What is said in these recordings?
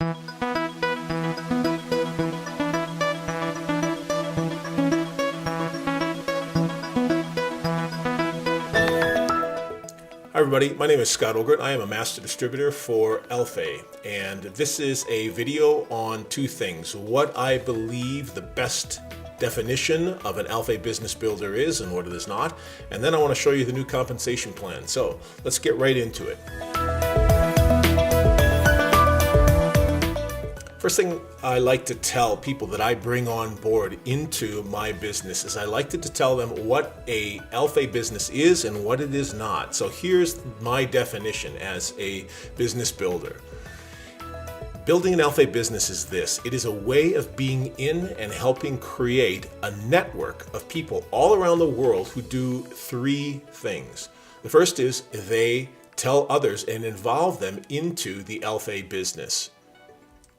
Hi everybody, my name is Scott Ogret. I am a master distributor for Alphay, and this is a video on two things. What I believe the best definition of an Alphay business builder is and what it is not, and then I want to show you the new compensation plan. So let's get right into it. First thing I like to tell people that I bring on board into my business is I like to tell them what a Alphay business is and what it is not. So here's my definition as a business builder. Building an Alphay business is this. It is a way of being in and helping create a network of people all around the world who do three things. The first is they tell others and involve them into the Alphay business.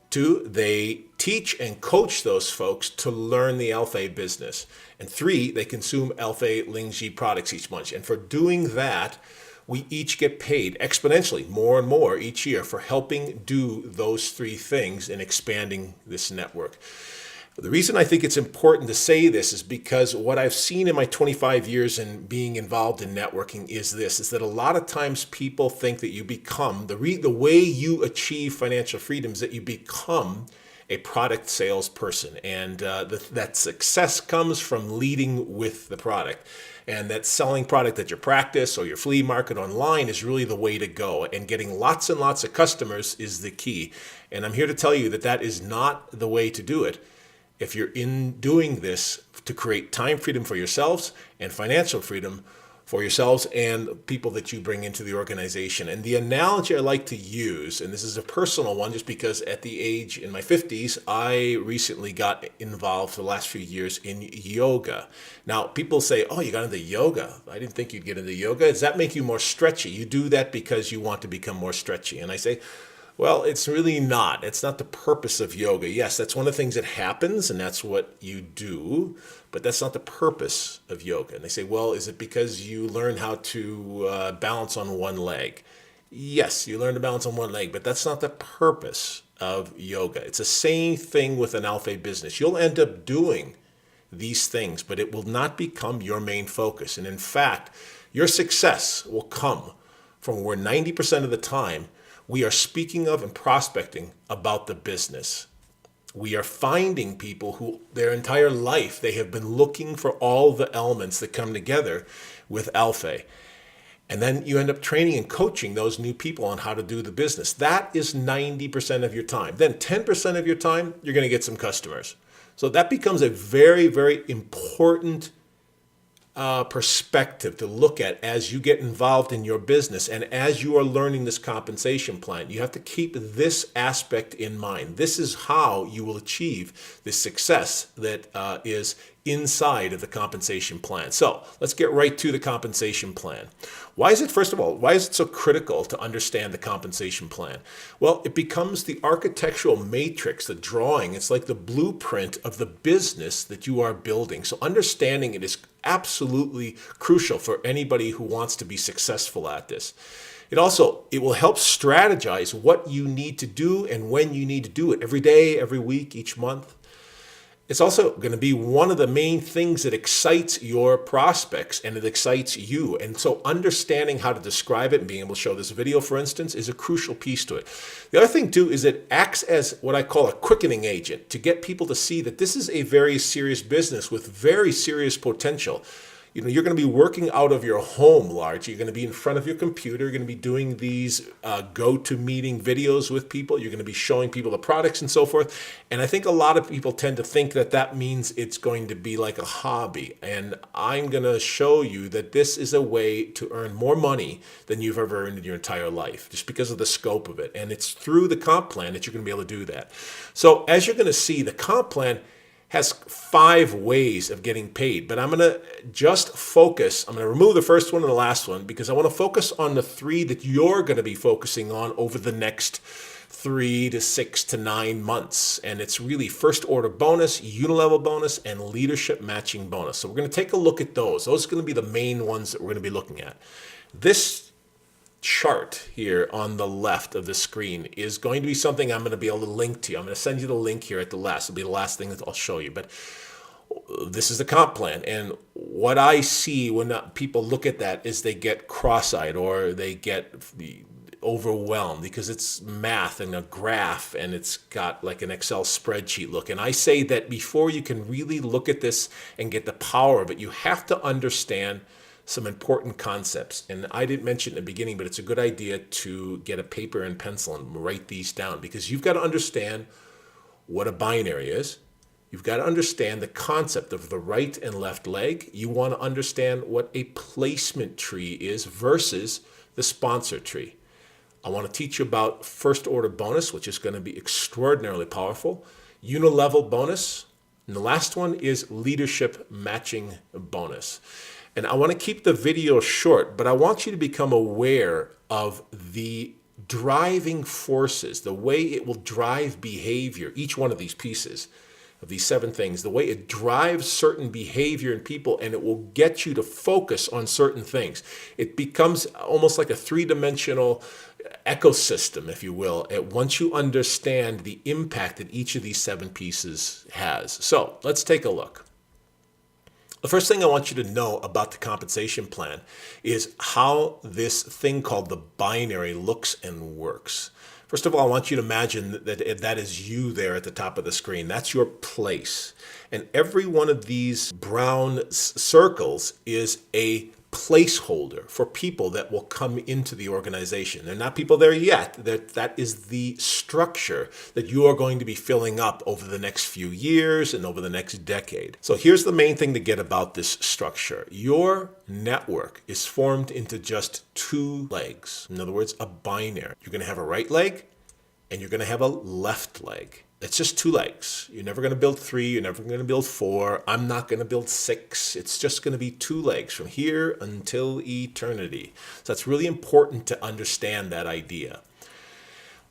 Two, they teach and coach those folks to learn the Alphay business. And three, they consume Alphay Lingji products each month. And for doing that, we each get paid exponentially more and more each year for helping do those three things and expanding this network. The reason I think it's important to say this is because what I've seen in my 25 years in being involved in networking is that a lot of times people think that you become, the way you achieve financial freedom is that you become a product salesperson, and that success comes from leading with the product. And that selling product at your practice or your flea market online is really the way to go. And getting lots and lots of customers is the key. And I'm here to tell you that that is not the way to do it. If you're in doing this to create time freedom for yourselves and financial freedom for yourselves and people that you bring into the organization. And the analogy I like to use, and this is a personal one just because at the age in my 50s, I recently got involved for the last few years in yoga. Now, people say, oh, you got into yoga. I didn't think you'd get into yoga. Does that make you more stretchy? You do that because you want to become more stretchy. And I say, well, it's really not. It's not the purpose of yoga. Yes, that's one of the things that happens, and that's what you do, but that's not the purpose of yoga. And they say, well, is it because you learn how to balance on one leg? Yes, you learn to balance on one leg, but that's not the purpose of yoga. It's the same thing with an Alphay business. You'll end up doing these things, but it will not become your main focus. And in fact, your success will come from where 90% of the time we are speaking of and prospecting about the business. We are finding people who their entire life, they have been looking for all the elements that come together with Alphay. And then you end up training and coaching those new people on how to do the business. That is 90% of your time. Then 10% of your time, you're going to get some customers. So that becomes a very, very important perspective to look at as you get involved in your business and as you are learning this compensation plan. You have to keep this aspect in mind. This is how you will achieve the success that is inside of the compensation plan. So let's get right to the compensation plan. Why is it, first of all, why is it so critical to understand the compensation plan? Well, it becomes the architectural matrix, the drawing. It's like the blueprint of the business that you are building. So understanding it is absolutely crucial for anybody who wants to be successful at this. It will help strategize what you need to do and when you need to do it every day, every week, each month. It's also going to be one of the main things that excites your prospects and it excites you. And so understanding how to describe it and being able to show this video, for instance, is a crucial piece to it. The other thing, too, is it acts as what I call a quickening agent to get people to see that this is a very serious business with very serious potential. You're going to be working out of your home largely. You're going to be in front of your computer. You're going to be doing these go-to-meeting videos with people. You're going to be showing people the products and so forth. And I think a lot of people tend to think that that means it's going to be like a hobby. And I'm going to show you that this is a way to earn more money than you've ever earned in your entire life, just because of the scope of it. And it's through the comp plan that you're going to be able to do that. So as you're going to see, the comp plan has 5 ways of getting paid, but I'm going to just focus. I'm going to remove the first one and the last one because I want to focus on the 3 that you're going to be focusing on over the next 3 to 6 to 9 months. And it's really first order bonus, unilevel bonus, and leadership matching bonus. So we're going to take a look at those. Those are going to be the main ones that we're going to be looking at. This chart here on the left of the screen is going to be something I'm going to be able to link to you. I'm going to send you the link here at the last. It'll be the last thing that I'll show you. But this is the comp plan. And what I see when people look at that is they get cross-eyed or they get overwhelmed because it's math and a graph and it's got like an Excel spreadsheet look. And I say that before you can really look at this and get the power of it, you have to understand some important concepts. And I didn't mention in the beginning, but it's a good idea to get a paper and pencil and write these down, because you've got to understand what a binary is. You've got to understand the concept of the right and left leg. You want to understand what a placement tree is versus the sponsor tree. I want to teach you about first order bonus, which is going to be extraordinarily powerful, unilevel bonus, and the last one is leadership matching bonus. And I want to keep the video short, but I want you to become aware of the driving forces, the way it will drive behavior, each one of these pieces, of these 7 things, the way it drives certain behavior in people, and it will get you to focus on certain things. It becomes almost like a 3-dimensional ecosystem, if you will, once you understand the impact that each of these 7 pieces has. So let's take a look. The first thing I want you to know about the compensation plan is how this thing called the binary looks and works. First of all, I want you to imagine that is you there at the top of the screen. That's your place. And every one of these brown circles is a placeholder for people that will come into the organization. They're not people there yet. That is the structure that you are going to be filling up over the next few years and over the next decade. So here's the main thing to get about this structure. Your network is formed into just 2 legs. In other words, a binary. You're going to have a right leg and you're going to have a left leg. It's just 2 legs. You're never going to build 3. You're never going to build 4. I'm not going to build 6. It's just going to be 2 legs from here until eternity. So that's really important to understand that idea.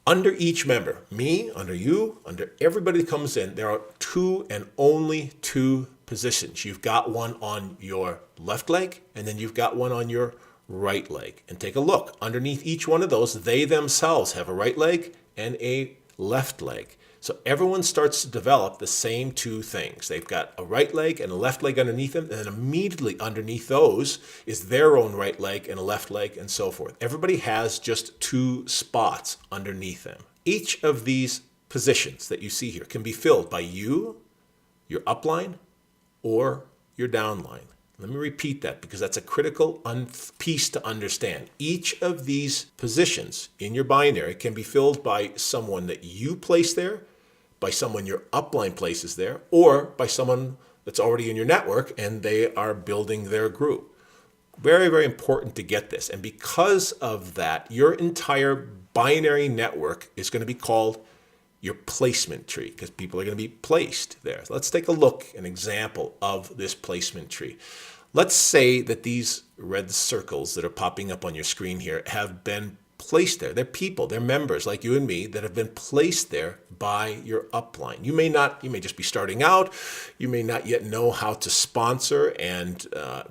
Under each member, me, under you, under everybody that comes in, there are 2 and only 2 positions. You've got one on your left leg, and then you've got one on your right leg. And take a look. Underneath each one of those, they themselves have a right leg and a left leg. So everyone starts to develop the same 2 things. They've got a right leg and a left leg underneath them, and then immediately underneath those is their own right leg and a left leg, and so forth. Everybody has just 2 spots underneath them. Each of these positions that you see here can be filled by you, your upline, or your downline. Let me repeat that because that's a critical piece to understand. Each of these positions in your binary can be filled by someone that you place there, by someone your upline places there, or by someone that's already in your network and they are building their group. Very, very important to get this. And because of that, your entire binary network is going to be called your placement tree because people are going to be placed there. Let's take a look, an example of this placement tree. Let's say that these red circles that are popping up on your screen here have been placed there. They're people, they're members like you and me that have been placed there by your upline. You may just be starting out. You may not yet know how to sponsor and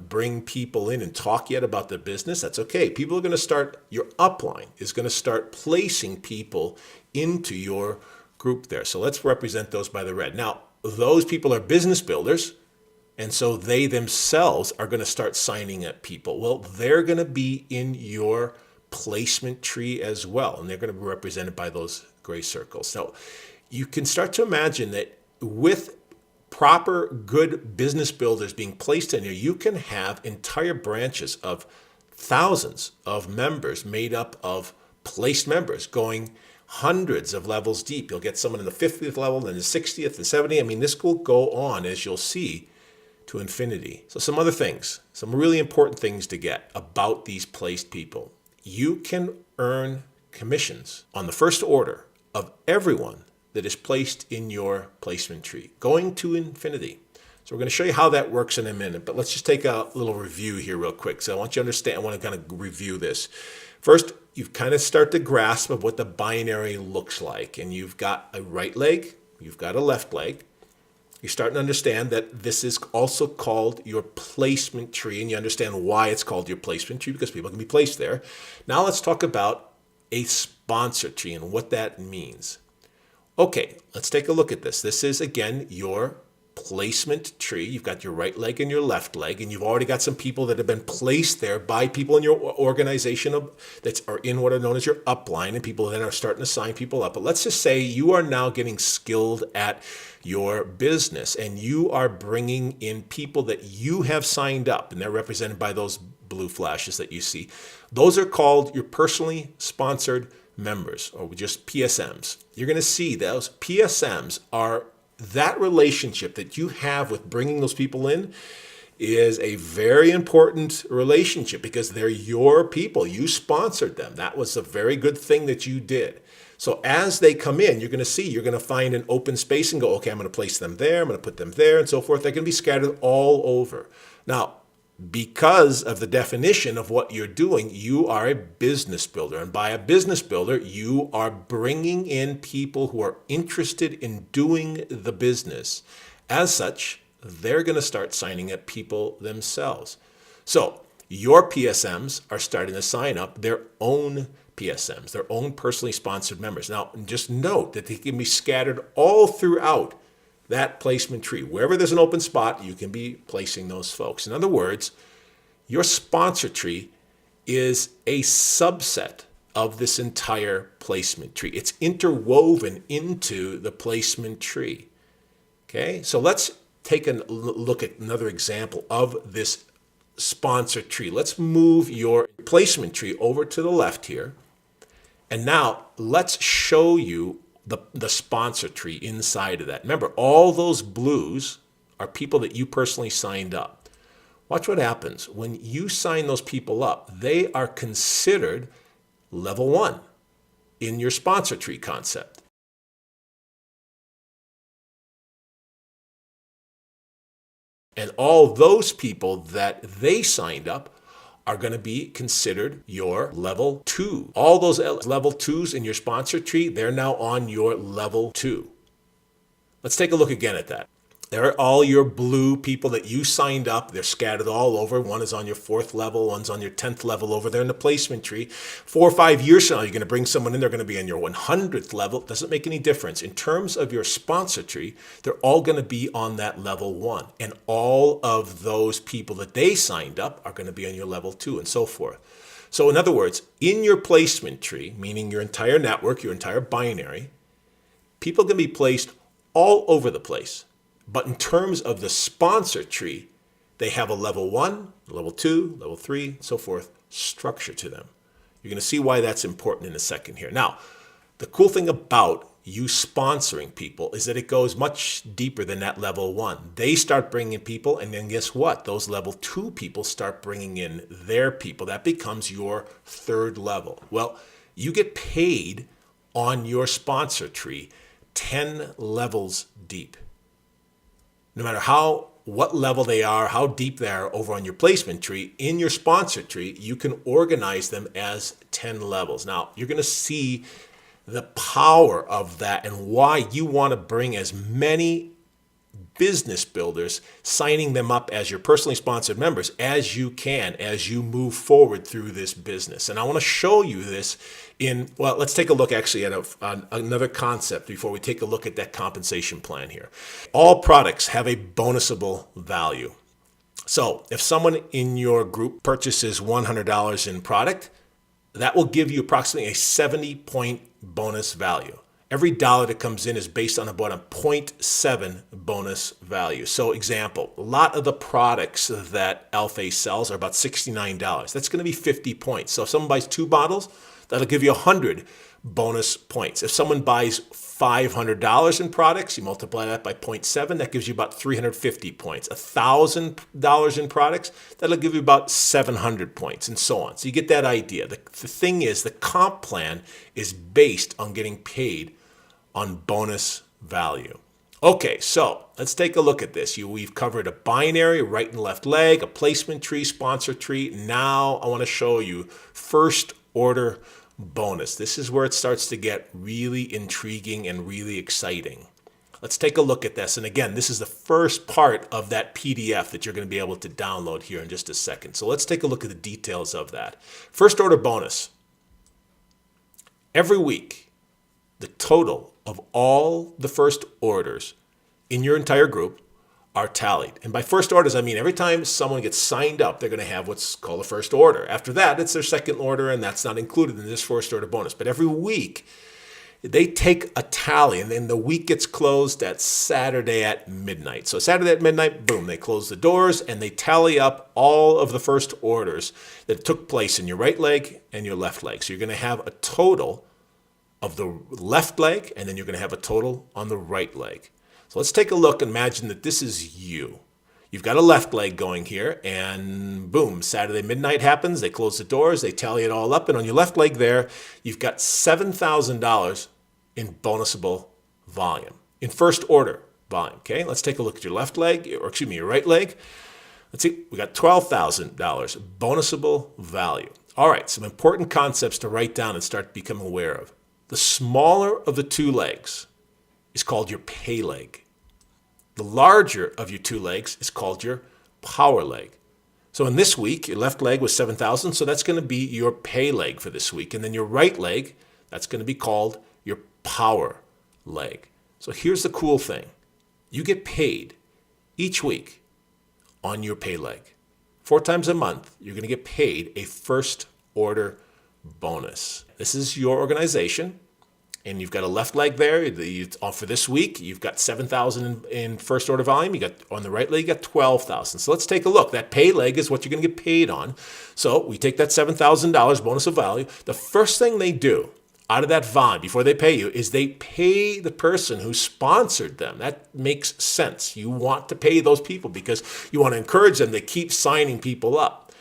bring people in and talk yet about the business. That's okay. Your upline is going to start placing people into your group there. So let's represent those by the red. Now, those people are business builders. And so they themselves are going to start signing up people. Well, they're going to be in your placement tree as well. And they're going to be represented by those gray circles. So you can start to imagine that with proper good business builders being placed in here, you can have entire branches of thousands of members made up of placed members going hundreds of levels deep. You'll get someone in the 50th level, then the 60th and 70th. I mean, this will go on, as you'll see, to infinity. So some other things, some really important things to get about these placed people. You can earn commissions on the first order of everyone that is placed in your placement tree, going to infinity. So we're going to show you how that works in a minute, but let's just take a little review here real quick. So I want you to understand, I want to kind of review this. First, you kind of start to grasp of what the binary looks like. And you've got a right leg, you've got a left leg. You're starting to understand that this is also called your placement tree, and you understand why it's called your placement tree, because people can be placed there. Now let's talk about a sponsor tree and what that means. Okay, let's take a look at this. This is, again, your placement tree. You've got your right leg and your left leg, and you've already got some people that have been placed there by people in your organization that are in what are known as your upline, and people then are starting to sign people up. But let's just say you are now getting skilled at your business, and you are bringing in people that you have signed up, and they're represented by those blue flashes that you see. Those are called your personally sponsored members, or just PSMs. You're going to see those PSMs are that relationship that you have with bringing those people in is a very important relationship because they're your people. You sponsored them. That was a very good thing that you did. So as they come in, you're going to find an open space and go, okay, I'm going to place them there. I'm going to put them there and so forth. They're going to be scattered all over. Now, because of the definition of what you're doing, you are a business builder. And by a business builder, you are bringing in people who are interested in doing the business. As such, they're going to start signing up people themselves. So your PSMs are starting to sign up their own PSMs, their own personally sponsored members. Now, just note that they can be scattered all throughout that placement tree. Wherever there's an open spot, you can be placing those folks. In other words, your sponsor tree is a subset of this entire placement tree. It's interwoven into the placement tree. Okay, so let's take a look at another example of this sponsor tree. Let's move your placement tree over to the left here. And now let's show you the sponsor tree inside of that. Remember, all those blues are people that you personally signed up. Watch what happens. When you sign those people up, they are considered level 1 in your sponsor tree concept. And all those people that they signed up are going to be considered your level 2. All those level 2s in your sponsor tree, they're now on your level 2. Let's take a look again at that. There are all your blue people that you signed up. They're scattered all over. One is on your 4th level. One's on your 10th level over there in the placement tree. 4 or 5 years from now, you're going to bring someone in. They're going to be on your 100th level. It doesn't make any difference. In terms of your sponsor tree, they're all going to be on that level 1. And all of those people that they signed up are going to be on your level 2 and so forth. So in other words, in your placement tree, meaning your entire network, your entire binary, people can be placed all over the place. But in terms of the sponsor tree, they have a level 1, level 2, level 3, and so forth structure to them. You're going to see why that's important in a second here. Now, the cool thing about you sponsoring people is that it goes much deeper than that level 1. They start bringing in people, and then guess what? Those level 2 people start bringing in their people. That becomes your 3rd level. Well, you get paid on your sponsor tree 10 levels deep. No matter what level they are, how deep they are over on your placement tree, in your sponsor tree, you can organize them as 10 levels. Now, you're going to see the power of that and why you want to bring as many business builders, signing them up as your personally sponsored members as you can as you move forward through this business. And I want to show you this let's take a look actually at another concept before we take a look at that compensation plan here. All products have a bonusable value. So if someone in your group purchases $100 in product, that will give you approximately a 70-point bonus value. Every dollar that comes in is based on about a 0.7 bonus value. So example, a lot of the products that Alphase sells are about $69. That's going to be 50 points. So if someone buys 2 bottles, that'll give you 100 bonus points. If someone buys $500 in products, you multiply that by 0.7, that gives you about 350 points. $1,000 in products, that'll give you about 700 points, and so on. So you get that idea. The thing is, the comp plan is based on getting paid on bonus value. Okay, so let's take a look at this. We've covered a binary, right and left leg, a placement tree, sponsor tree. Now I want to show you first order bonus. This is where it starts to get really intriguing and really exciting. Let's take a look at this. And again, this is the first part of that PDF that you're going to be able to download here in just a second. So let's take a look at the details of that. First order bonus. Every week, the total of all the first orders in your entire group are tallied. And by first orders, I mean every time someone gets signed up, they're going to have what's called a first order. After that, it's their second order, and that's not included in this first order bonus. But every week, they take a tally, and then the week gets closed at Saturday at midnight. So Saturday at midnight, boom, they close the doors, and they tally up all of the first orders that took place in your right leg and your left leg. So you're going to have a total of the left leg, and then you're going to have a total on the right leg. So let's take a look. Imagine that this is you. You've got a left leg going here, and boom, Saturday midnight happens. They close the doors. They tally it all up. And on your left leg there, you've got $7,000 in bonusable volume, in first order volume. Okay, let's take a look at your left leg, or excuse me, your right leg. Let's see, we got $12,000 bonusable value. All right, some important concepts to write down and start becoming aware of. The smaller of the two legs is called your pay leg. The larger of your two legs is called your power leg. So in this week, your left leg was 7,000, so that's going to be your pay leg for this week. And then your right leg, that's going to be called your power leg. So here's the cool thing. You get paid each week on your pay leg. 4 times a month, you're going to get paid a first order bonus. This is your organization. And you've got a left leg there. For this week, you've got 7,000 in first order volume. You got on the right leg, you got 12,000. So let's take a look. That pay leg is what you're going to get paid on. So we take that $7,000 bonus of value. The first thing they do out of that volume before they pay you is they pay the person who sponsored them. That makes sense. You want to pay those people because you want to encourage them to keep signing people up.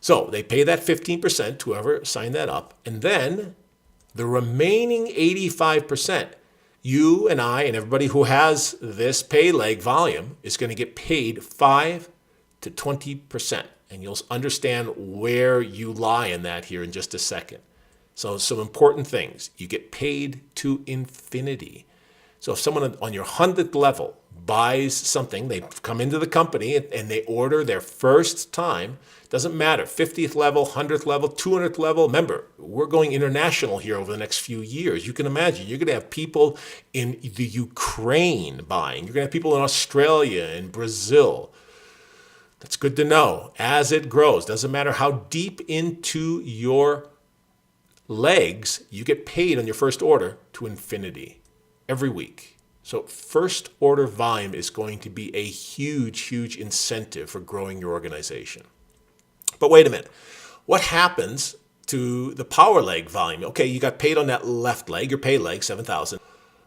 So they pay that 15% to whoever signed that up, and then the remaining 85%, you and I and everybody who has this pay leg volume is going to get paid 5 to 20%. And you'll understand where you lie in that here in just a second. So some important things. You get paid to infinity. So if someone on your 100th level buys something, they come into the company and they order their first time, doesn't matter, 50th level, 100th level, 200th level. Remember, we're going international here over the next few years. You can imagine you're going to have people in the Ukraine buying. You're going to have people in Australia and Brazil. That's good to know. As it grows, doesn't matter how deep into your legs, you get paid on your first order to infinity every week. So first order volume is going to be a huge, huge incentive for growing your organization. But wait a minute. What happens to the power leg volume? Okay, you got paid on that left leg, your pay leg, 7,000.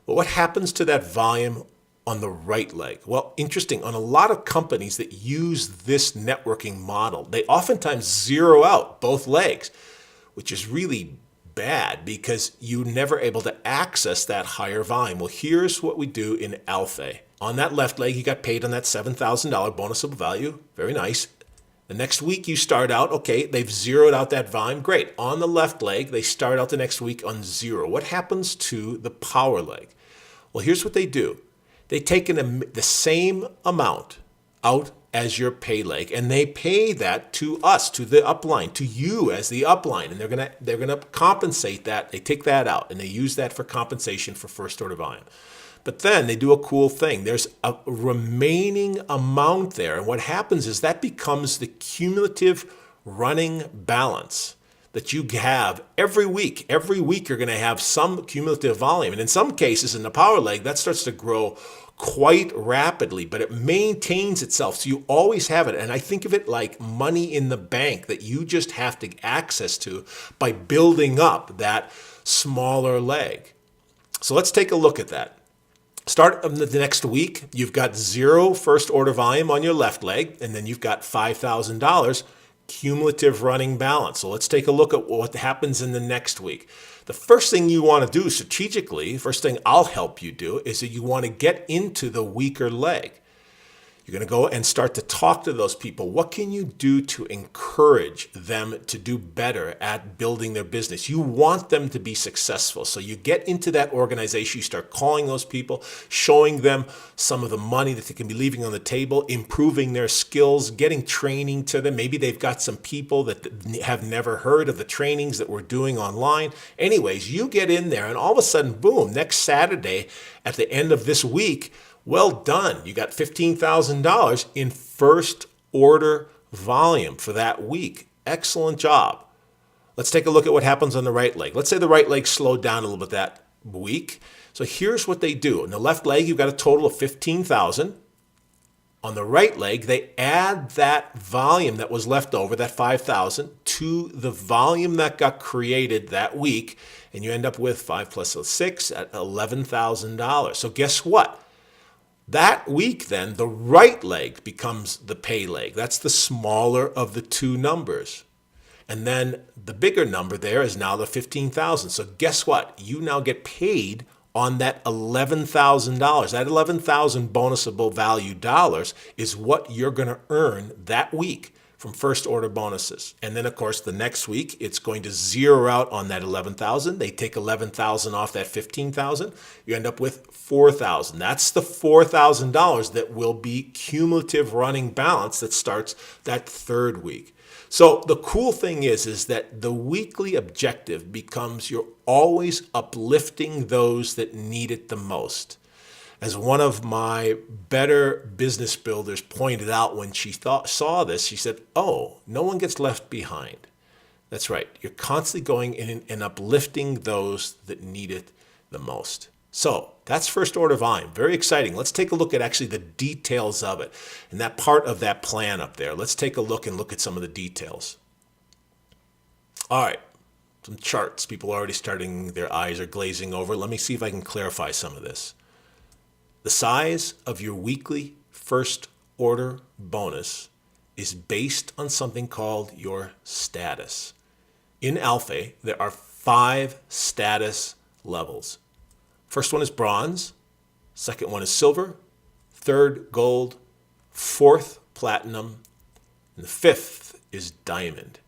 But what happens to that volume on the right leg? Well, interesting. On a lot of companies that use this networking model, they oftentimes zero out both legs, which is really bad because you're never able to access that higher volume. Well, here's what we do in Alpha. On that left leg, you got paid on that $7,000 bonusable value. Very nice. The next week you start out, okay, they've zeroed out that volume. Great. On the left leg, they start out the next week on 0. What happens to the power leg? Well, here's what they do. They take the same amount out as your pay leg, and they pay that to us, to the upline, to you as the upline, and they're gonna compensate that. They take that out, and they use that for compensation for first order volume. But then they do a cool thing. There's a remaining amount there. And what happens is that becomes the cumulative running balance that you have every week. Every week you're going to have some cumulative volume. And in some cases, in the power leg, that starts to grow quite rapidly, but it maintains itself. So you always have it. And I think of it like money in the bank that you just have to access to by building up that smaller leg. So let's take a look at that. Start of the next week, you've got 0 first order volume on your left leg, and then you've got $5,000 cumulative running balance. So let's take a look at what happens in the next week. The first thing you want to do strategically, first thing I'll help you do, is that you want to get into the weaker leg. You're going to go and start to talk to those people. What can you do to encourage them to do better at building their business? You want them to be successful. So you get into that organization, you start calling those people, showing them some of the money that they can be leaving on the table, improving their skills, getting training to them. Maybe they've got some people that have never heard of the trainings that we're doing online. Anyways, you get in there and all of a sudden, boom, next Saturday at the end of this week, well done. You got $15,000 in first order volume for that week. Excellent job. Let's take a look at what happens on the right leg. Let's say the right leg slowed down a little bit that week. So here's what they do. In the left leg, you've got a total of 15,000. On the right leg, they add that volume that was left over, that 5,000, to the volume that got created that week, and you end up with 5 plus 6 at $11,000. So guess what? That week, then, the right leg becomes the pay leg. That's the smaller of the two numbers. And then the bigger number there is now the 15,000. So guess what? You now get paid on that $11,000. That 11,000 bonusable value dollars is what you're going to earn that week from first order bonuses. And then, of course, the next week, it's going to zero out on that 11,000. They take 11,000 off that 15,000. You end up with 4,000. That's the $4,000 that will be cumulative running balance that starts that third week. So the cool thing is that the weekly objective becomes you're always uplifting those that need it the most. As one of my better business builders pointed out when she saw this, she said, oh, no one gets left behind. That's right. You're constantly going in and uplifting those that need it the most. So that's first order volume. Very exciting. Let's take a look at actually the details of it and that part of that plan up there. Let's take a look at some of the details. All right. Some charts. People are already starting, their eyes are glazing over. Let me see if I can clarify some of this. The size of your weekly first order bonus is based on something called your status. In Alphé, there are 5 status levels. First one is bronze, second one is silver, third gold, fourth platinum, and the fifth is diamond.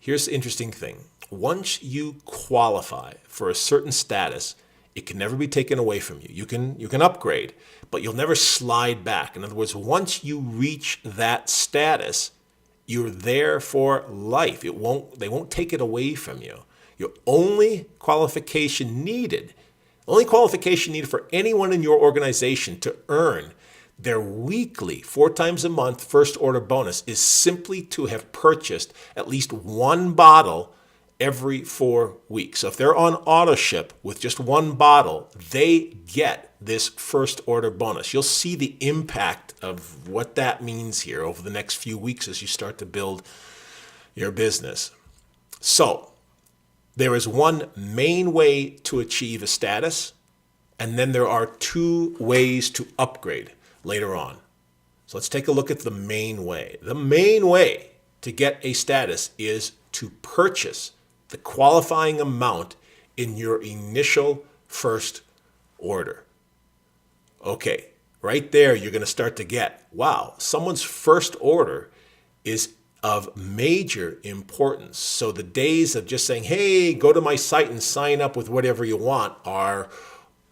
Here's the interesting thing. Once you qualify for a certain status, it can never be taken away from you. You can upgrade, but you'll never slide back. In other words, once you reach that status, you're there for life. They won't take it away from you. Your only qualification needed for anyone in your organization to earn their weekly, 4 times a month first order bonus is simply to have purchased at least one bottle every 4 weeks. So if they're on auto ship with just one bottle, they get this first order bonus. You'll see the impact of what that means here over the next few weeks as you start to build your business. So there is one main way to achieve a status, and then there are 2 ways to upgrade later on. So let's take a look at the main way. The main way to get a status is to purchase the qualifying amount in your initial first order. Okay, right there you're going to start to get, wow, someone's first order is of major importance. So the days of just saying, hey, go to my site and sign up with whatever you want are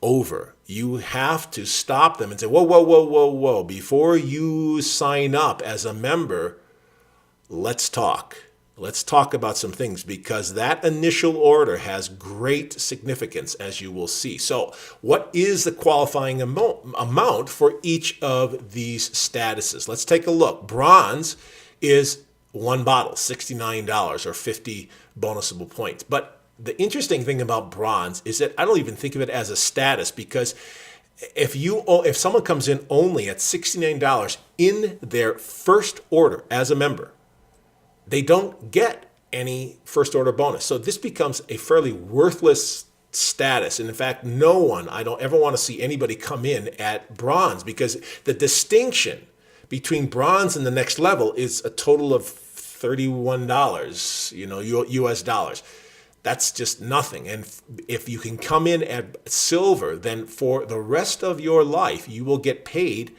over. You have to stop them and say, whoa. Before you sign up as a member, let's talk. Let's talk about some things because that initial order has great significance, as you will see. So what is the qualifying amount for each of these statuses? Let's take a look. Bronze is one bottle, $69 or 50 bonusable points. But the interesting thing about bronze is that I don't even think of it as a status because if someone comes in only at $69 in their first order as a member, they don't get any first order bonus. So this becomes a fairly worthless status. And in fact, I don't ever want to see anybody come in at bronze because the distinction between bronze and the next level is a total of $31, US dollars. That's just nothing. And if you can come in at silver, then for the rest of your life, you will get paid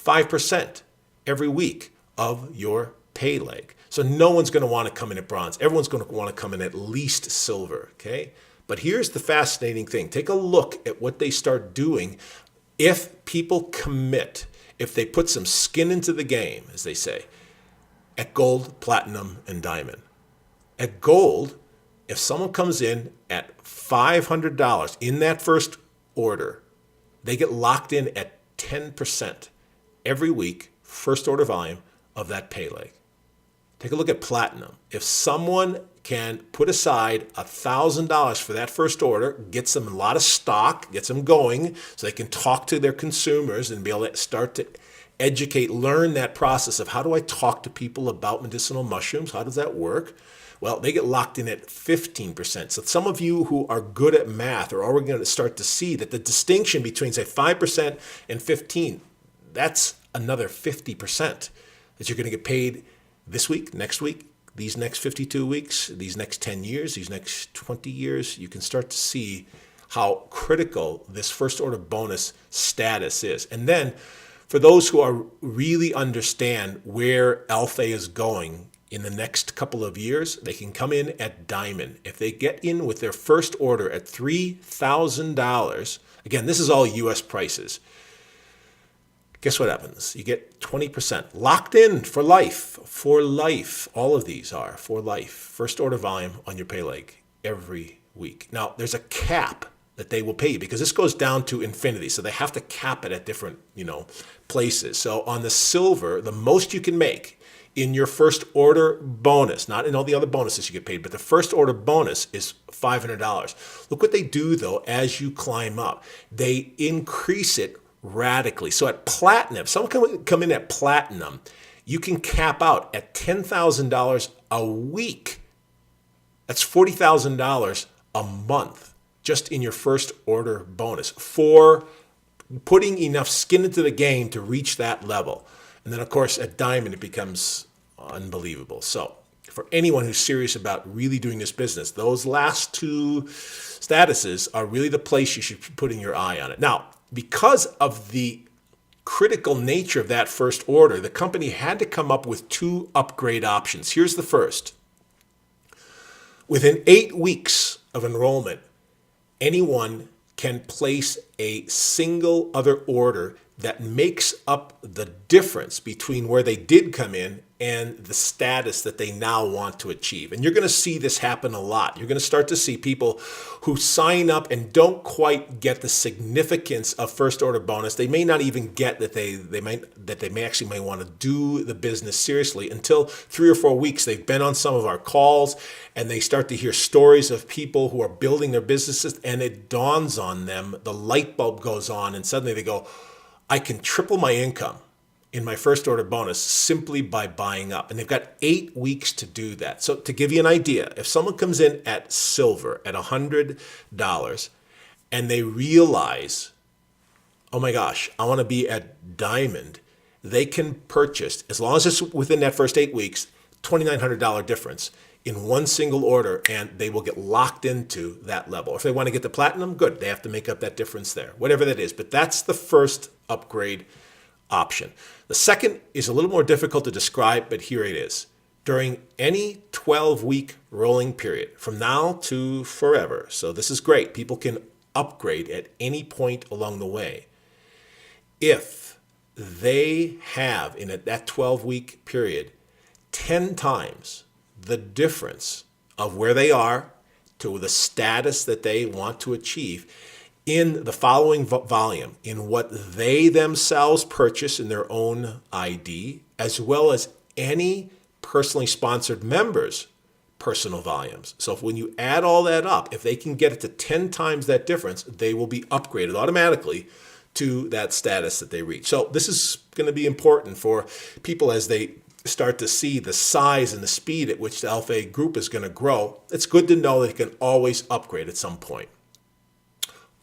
5% every week of your pay leg. So no one's going to want to come in at bronze. Everyone's going to want to come in at least silver, okay? But here's the fascinating thing. Take a look at what they start doing if people commit, if they put some skin into the game, as they say, at gold, platinum, and diamond. At gold, if someone comes in at $500 in that first order, they get locked in at 10% every week, first order volume of that pay leg. Take a look at platinum. If someone can put aside $1,000 for that first order, gets them a lot of stock, gets them going so they can talk to their consumers and be able to start to educate, learn that process of how do I talk to people about medicinal mushrooms? How does that work? Well, they get locked in at 15%. So some of you who are good at math are already going to start to see that the distinction between, say, 5% and 15%, that's another 50% that you're going to get paid this week, next week, these next 52 weeks, these next 10 years, these next 20 years. You can start to see how critical this first order bonus status is. And then for those who are really understand where Alpha is going in the next couple of years, they can come in at diamond. If they get in with their first order at $3,000, again, this is all US prices. Guess what happens? You get 20% locked in for life. For life. All of these are for life. First order volume on your pay leg every week. Now, there's a cap that they will pay you because this goes down to infinity. So they have to cap it at different, places. So on the silver, the most you can make in your first order bonus, not in all the other bonuses you get paid, but the first order bonus is $500. Look what they do though as you climb up. They increase it radically. So at platinum, someone can come in at platinum, you can cap out at $10,000 a week. That's $40,000 a month just in your first order bonus for putting enough skin into the game to reach that level. And then of course at diamond, it becomes unbelievable. So for anyone who's serious about really doing this business, those last two statuses are really the place you should be putting your eye on it. Now, because of the critical nature of that first order, the company had to come up with two upgrade options. Here's the first. Within 8 weeks of enrollment, anyone can place a single other order that makes up the difference between where they did come in and the status that they now want to achieve. And you're going to see this happen a lot. You're going to start to see people who sign up and don't quite get the significance of first order bonus. They may not even get that they may want to do the business seriously until 3 or 4 weeks they've been on some of our calls and they start to hear stories of people who are building their businesses, and it dawns on them, the light bulb goes on, and suddenly they go, I can triple my income in my first order bonus simply by buying up. And they've got 8 weeks to do that. So to give you an idea, if someone comes in at silver at $100 and they realize, oh my gosh, I want to be at diamond, they can purchase, as long as it's within that first 8 weeks, $2,900 difference in one single order, and they will get locked into that level. If they want to get to platinum, good. They have to make up that difference there, whatever that is. But that's the first upgrade option. The second is a little more difficult to describe, but here it is. During any 12-week rolling period, from now to forever, so this is great. People can upgrade at any point along the way. If they have, in that 12-week period, 10 times the difference of where they are to the status that they want to achieve in the following volume, in what they themselves purchase in their own ID, as well as any personally sponsored members' personal volumes. So when you add all that up, if they can get it to 10 times that difference, they will be upgraded automatically to that status that they reach. So this is going to be important for people as they start to see the size and the speed at which the Alpha group is going to grow. It's good to know that it can always upgrade at some point.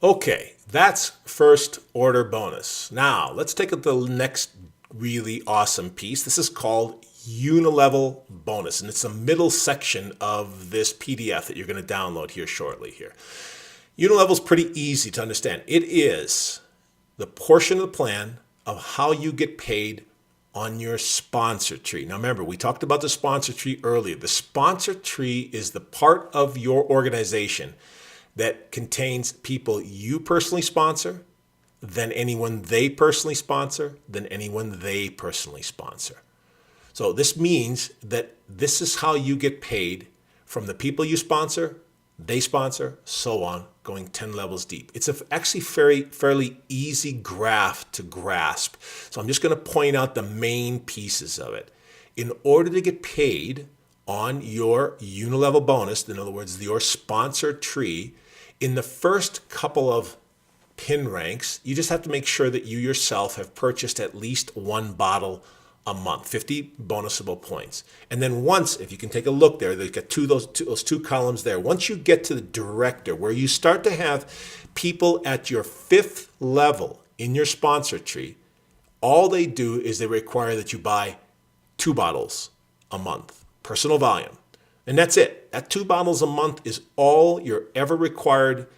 Okay, that's first order bonus. Now, let's take the next really awesome piece. This is called Unilevel bonus, and it's the middle section of this PDF that you're going to download here shortly here. Unilevel is pretty easy to understand. It is the portion of the plan of how you get paid on your sponsor tree. Now remember, we talked about the sponsor tree earlier. The sponsor tree is the part of your organization that contains people you personally sponsor, then anyone they personally sponsor, then anyone they personally sponsor. So this means that this is how you get paid from the people you sponsor, they sponsor, so on, going 10 levels deep. It's actually fairly easy graph to grasp. So I'm just going to point out the main pieces of it. In order to get paid on your unilevel bonus, in other words, your sponsor tree, in the first couple of pin ranks, you just have to make sure that you yourself have purchased at least one bottle a month, 50 bonusable points. And then once, if you can take a look there, they've got those two columns there. Once you get to the director, where you start to have people at your 5th level in your sponsor tree, all they do is they require that you buy 2 bottles a month, personal volume. And that's it. That 2 bottles a month is all you're ever required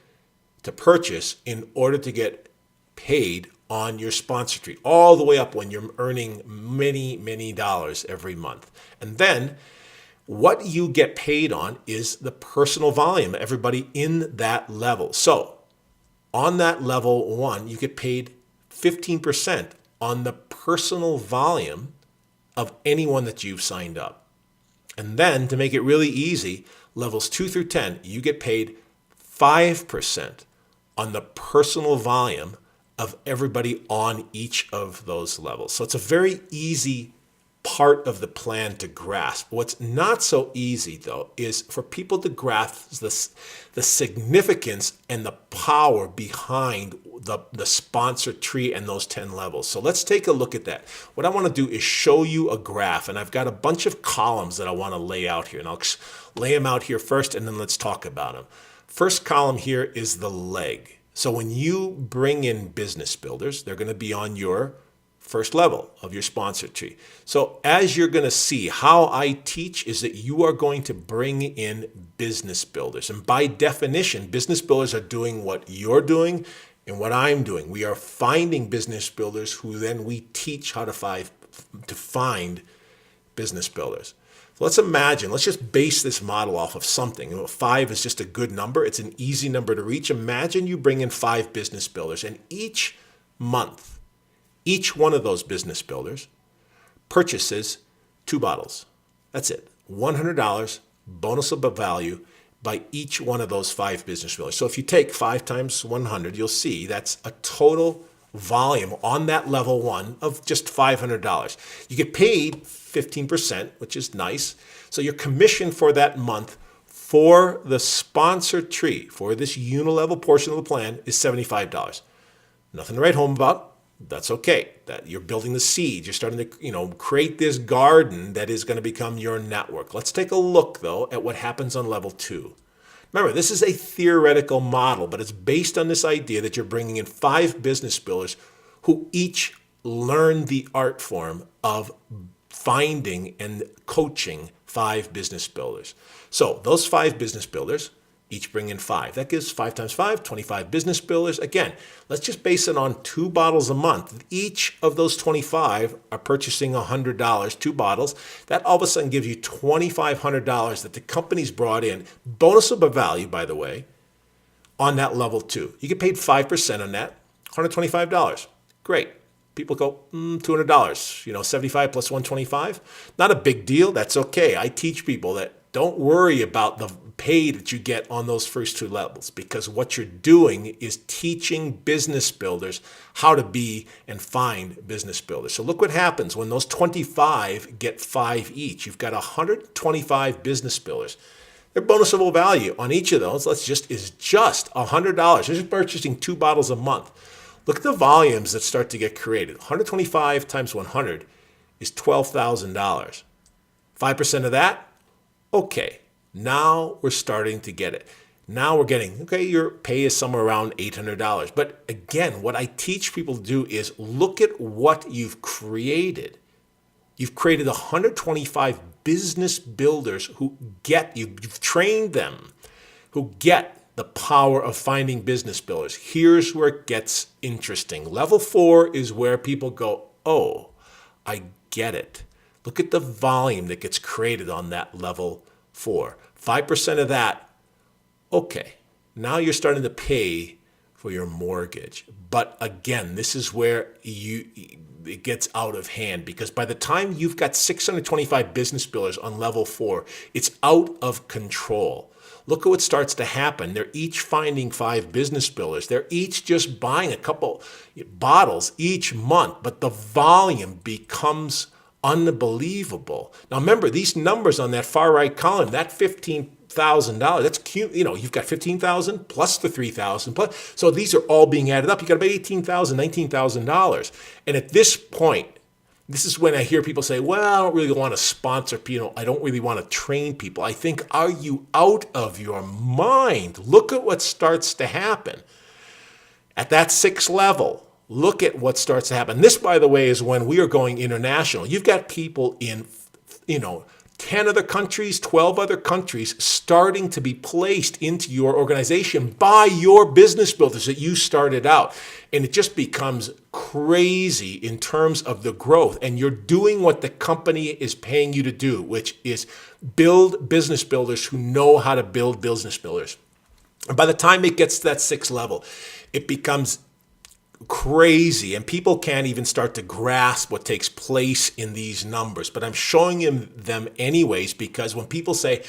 to purchase in order to get paid on your sponsor tree, all the way up when you're earning many dollars every month. And then what you get paid on is the personal volume, everybody in that level. So on that level 1, you get paid 15% on the personal volume of anyone that you've signed up. And then to make it really easy, levels 2 through 10, you get paid 5% on the personal volume of everybody on each of those levels. So it's a very easy part of the plan to grasp. What's not so easy, though, is for people to grasp the significance and the power behind the sponsor tree and those 10 levels. So let's take a look at that. What I want to do is show you a graph, and I've got a bunch of columns that I want to lay out here, and I'll lay them out here first, and then let's talk about them. First column here is the leg. So when you bring in business builders, they're going to be on your first level of your sponsor tree. So as you're going to see, how I teach is that you are going to bring in business builders. And by definition, business builders are doing what you're doing and what I'm doing. We are finding business builders who then we teach how to find business builders. So let's just base this model off of something. 5 is just a good number. It's an easy number to reach. Imagine you bring in 5 business builders, and each month, each one of those business builders purchases 2 bottles. That's it. $100 bonusable value by each one of those 5 business builders. So if you take 5 times 100, you'll see that's a total volume on that level 1 of just $500. You get paid 15%, which is nice. So your commission for that month for the sponsor tree, for this unilevel portion of the plan, is $75. Nothing to write home about. That's okay. That you're building the seeds. You're starting to, create this garden that is going to become your network. Let's take a look, though, at what happens on level 2. Remember, this is a theoretical model, but it's based on this idea that you're bringing in 5 business builders who each learn the art form of finding and coaching 5 business builders. So those 5 business builders each bring in 5. That gives 5 times 5, 25 business builders. Again, let's just base it on 2 bottles a month. Each of those 25 are purchasing $100, 2 bottles. That all of a sudden gives you $2,500 that the company's brought in. Bonusable value, by the way, on that level 2. You get paid 5% on that, $125. Great. People go, $200, 75 plus 125. Not a big deal. That's okay. I teach people that don't worry about the pay that you get on those first 2 levels, because what you're doing is teaching business builders how to be and find business builders. So look what happens when those 25 get 5 each. You've got 125 business builders. Their bonusable value on each of those is just $100. They're just purchasing 2 bottles a month. Look at the volumes that start to get created. 125 times 100 is $12,000. 5% of that? Okay, now we're starting to get it. Now we're getting, your pay is somewhere around $800. But again, what I teach people to do is look at what you've created. You've created 125 business builders who you've trained them, who get the power of finding business builders. Here's where it gets interesting. Level 4 is where people go, oh, I get it. Look at the volume that gets created on that level 4. 5% of that, okay, now you're starting to pay for your mortgage. But again, this is where it gets out of hand, because by the time you've got 625 business builders on level 4, it's out of control. Look at what starts to happen. They're each finding 5 business builders. They're each just buying a couple bottles each month, but the volume becomes unbelievable. Now remember, these numbers on that far right column, that $15,000, that's cute. You've got 15,000 plus the 3,000 plus. So these are all being added up. You got about $18,000, $19,000. And at this point, this is when I hear people say, well, I don't really want to sponsor people. I don't really want to train people. I think, are you out of your mind? Look at what starts to happen. At that 6th level, look at what starts to happen. This, by the way, is when we are going international. You've got people in, 10 other countries, 12 other countries starting to be placed into your organization by your business builders that you started out. And it just becomes crazy in terms of the growth. And you're doing what the company is paying you to do, which is build business builders who know how to build business builders. And by the time it gets to that 6th level, it becomes crazy, and people can't even start to grasp what takes place in these numbers. But I'm showing them anyways, because when people say,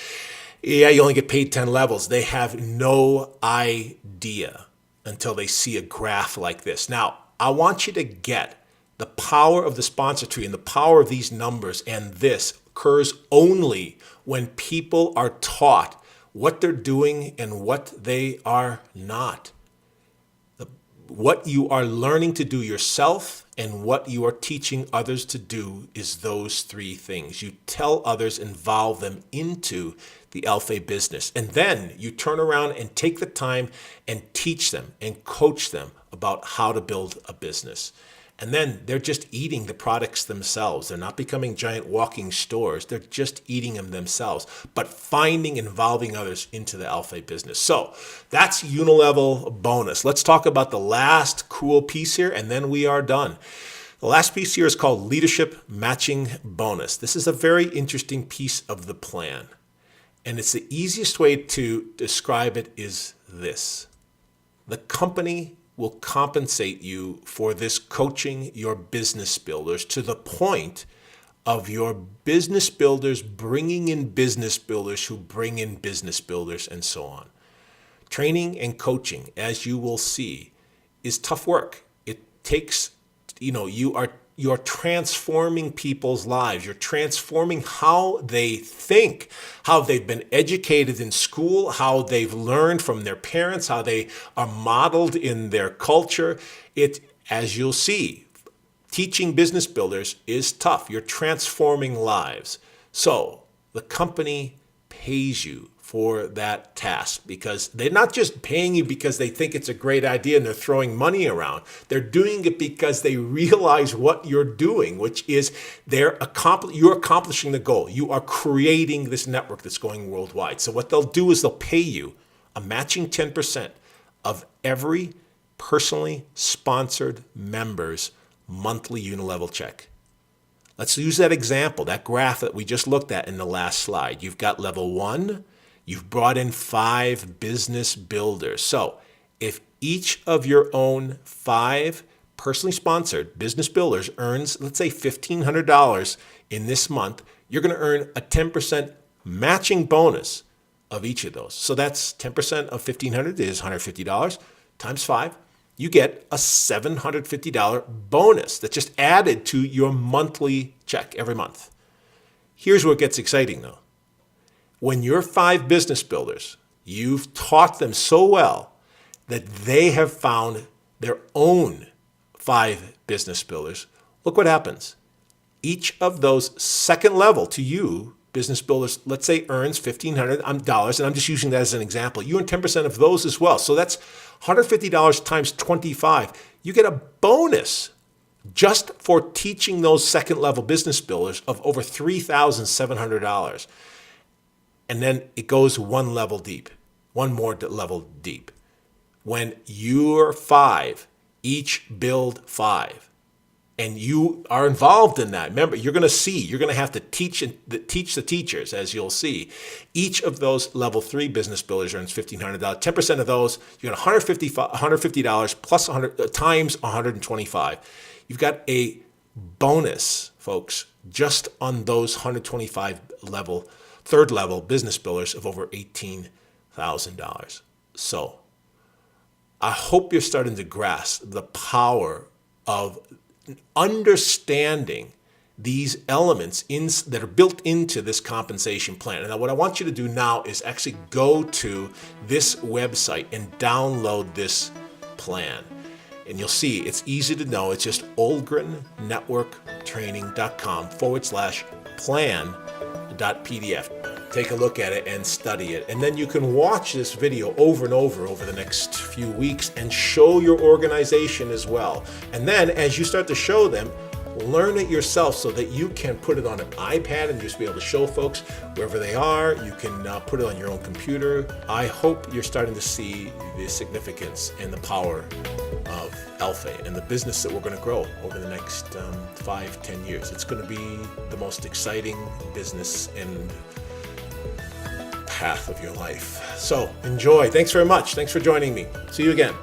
yeah, you only get paid 10 levels, they have no idea until they see a graph like this. Now, I want you to get the power of the sponsor tree and the power of these numbers, and this occurs only when people are taught what they're doing and what they are not. What you are learning to do yourself and what you are teaching others to do is those 3 things. You tell others, involve them into the Alpha business. And then you turn around and take the time and teach them and coach them about how to build a business. And then they're just eating the products themselves. They're not becoming giant walking stores. They're just eating them themselves, but finding, involving others into the Alpha business. So that's Unilevel bonus. Let's talk about the last cool piece here, and then we are done. The last piece here is called Leadership Matching Bonus. This is a very interesting piece of the plan. And it's the easiest way to describe it is this. The company will compensate you for this coaching your business builders to the point of your business builders bringing in business builders who bring in business builders and so on. Training and coaching, as you will see, is tough work. It takes, you're transforming people's lives. You're transforming how they think, how they've been educated in school, how they've learned from their parents, how they are modeled in their culture. As you'll see, teaching business builders is tough. You're transforming lives. So the company pays you for that task, because they're not just paying you because they think it's a great idea and they're throwing money around. They're doing it because they realize what you're doing, which is you're accomplishing the goal. You are creating this network that's going worldwide. So what they'll do is they'll pay you a matching 10% of every personally sponsored member's monthly Unilevel check. Let's use that example, that graph that we just looked at in the last slide. You've got level 1. You've brought in 5 business builders. So if each of your own 5 personally sponsored business builders earns, let's say $1,500 in this month, you're going to earn a 10% matching bonus of each of those. So that's 10% of $1,500 is $150 times 5. You get a $750 bonus that's just added to your monthly check every month. Here's where it gets exciting though. When your 5 business builders, you've taught them so well that they have found their own 5 business builders, look what happens. Each of those second level to you business builders, let's say, earns $1,500, and I'm just using that as an example. You earn 10% of those as well. So that's $150 times 25. You get a bonus just for teaching those second level business builders of over $3,700. And then it goes one level deep. one more level deep. When you're 5, each build 5. And you are involved in that. Remember, you're going to have to teach the teachers, as you'll see. Each of those level 3 business builders earns $1,500. 10% of those, you get $150 plus 100 times 125. You've got a bonus, folks, just on those 125 level, third level business builders of over $18,000. So I hope you're starting to grasp the power of understanding these elements that are built into this compensation plan. And what I want you to do now is actually go to this website and download this plan. And you'll see it's easy to know. It's just olgrennetworktraining.com/plan.pdf. Take a look at it and study it. And then you can watch this video over and over the next few weeks and show your organization as well. And then as you start to show them, learn it yourself so that you can put it on an iPad and just be able to show folks wherever they are. You can put it on your own computer. I hope you're starting to see the significance and the power of Alpha and the business that we're going to grow over the next 5-10 years. It's going to be the most exciting business and path of your life. So enjoy. Thanks very much. Thanks for joining me. See you again.